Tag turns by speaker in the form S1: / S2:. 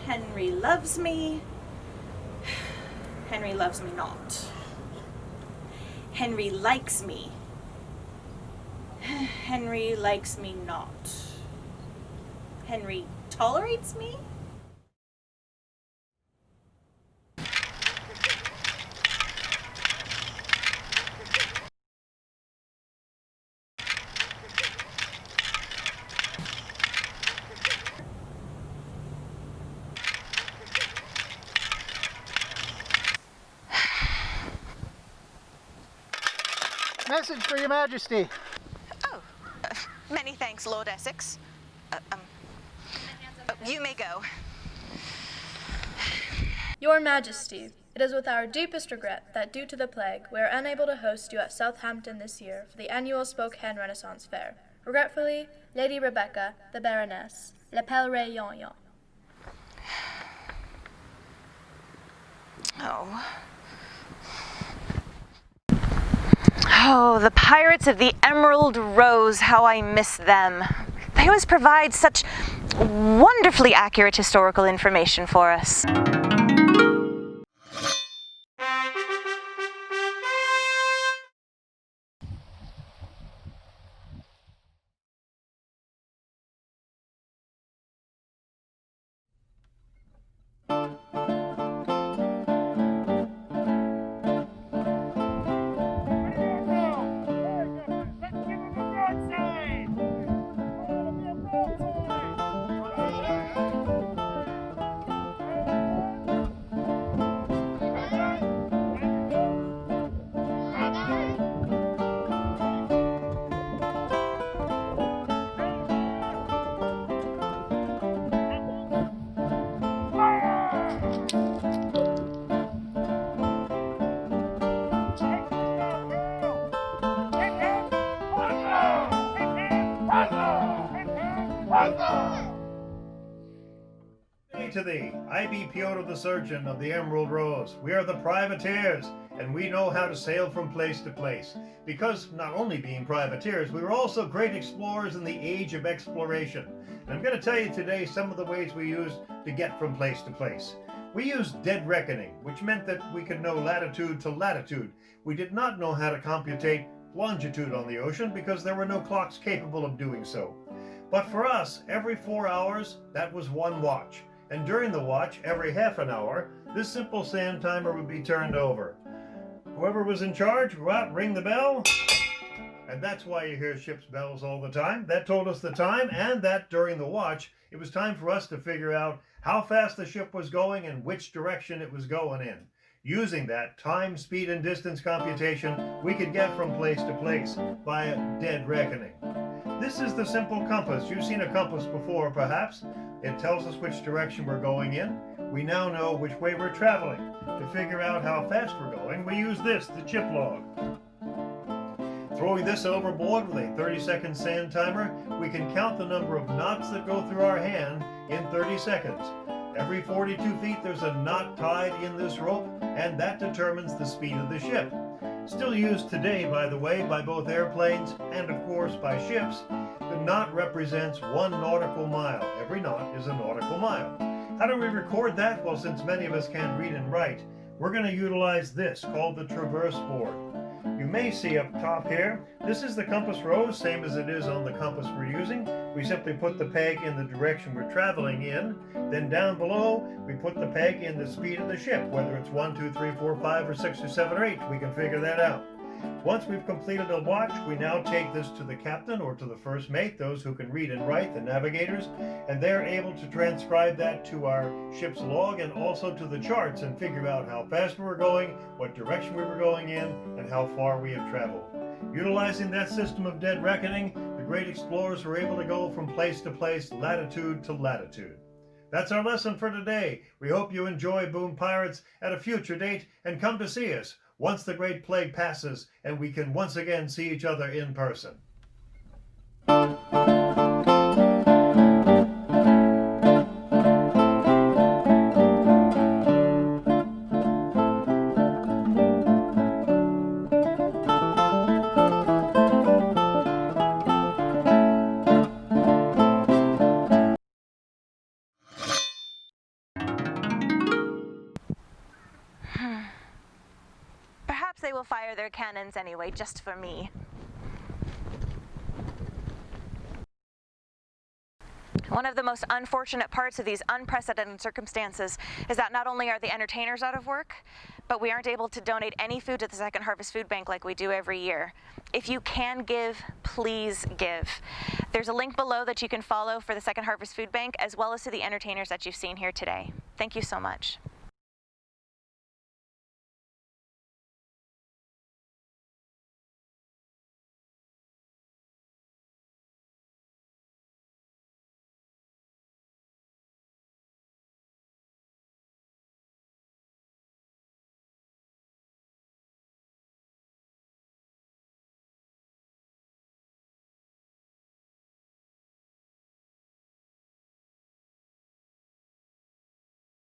S1: Henry loves me. Henry loves me not. Henry likes me. Henry likes me not. Henry tolerates me?
S2: Message for Your Majesty.
S3: Oh, many thanks, Lord Essex. You may go.
S4: Your Majesty, it is with our deepest regret that due to the plague, we are unable to host you at Southampton this year for the annual Spokane Renaissance Fair. Regretfully, Lady Rebecca, the Baroness, Le Pellerin Yon.
S3: Oh, the Pirates of the Emerald Rose, how I miss them. They always provide such wonderfully accurate historical information for us.
S5: To thee, I be Piotr the Surgeon of the Emerald Rose. We are the privateers, and we know how to sail from place to place. Because not only being privateers, we were also great explorers in the age of exploration. And I'm going to tell you today some of the ways we used to get from place to place. We used dead reckoning, which meant that we could know latitude to latitude. We did not know how to computate longitude on the ocean because there were no clocks capable of doing so. But for us, every 4 hours, that was one watch. And during the watch, every half an hour, this simple sand timer would be turned over. Whoever was in charge, go out, ring the bell, and that's why you hear ship's bells all the time. That told us the time, and that during the watch, it was time for us to figure out how fast the ship was going and which direction it was going in. Using that time, speed, and distance computation, we could get from place to place by a dead reckoning. This is the simple compass. You've seen a compass before, perhaps. It tells us which direction we're going in. We now know which way we're traveling. To figure out how fast we're going, we use this, the chip log. Throwing this overboard with a 30-second sand timer, we can count the number of knots that go through our hand in 30 seconds. Every 42 feet there's a knot tied in this rope, and that determines the speed of the ship. Still used today, by the way, by both airplanes and of course by ships. The knot represents 1 nautical mile. Every knot is a nautical mile. How do we record that? Well, since many of us can't read and write, we're going to utilize this called the traverse board. You may see up top here, this is the compass rose, same as it is on the compass we're using. We simply put the peg in the direction we're traveling in. Then down below, we put the peg in the speed of the ship, whether it's 1, 2, 3, 4, 5, or 6, or 7, or 8. We can figure that out. Once we've completed a watch, we now take this to the captain or to the first mate, those who can read and write, the navigators, and they're able to transcribe that to our ship's log and also to the charts and figure out how fast we were going, what direction we were going in, and how far we have traveled. Utilizing that system of dead reckoning, the great explorers were able to go from place to place, latitude to latitude. That's our lesson for today. We hope you enjoy Boom Pirates at a future date and come to see us once the Great Plague passes and we can once again see each other in person.
S3: they will fire their cannons anyway, just for me. One of the most unfortunate parts of these unprecedented circumstances is that not only are the entertainers out of work, but we aren't able to donate any food to the Second Harvest Food Bank like we do every year. If you can give, please give. There's a link below that you can follow for the Second Harvest Food Bank, as well as to the entertainers that you've seen here today. Thank you so much.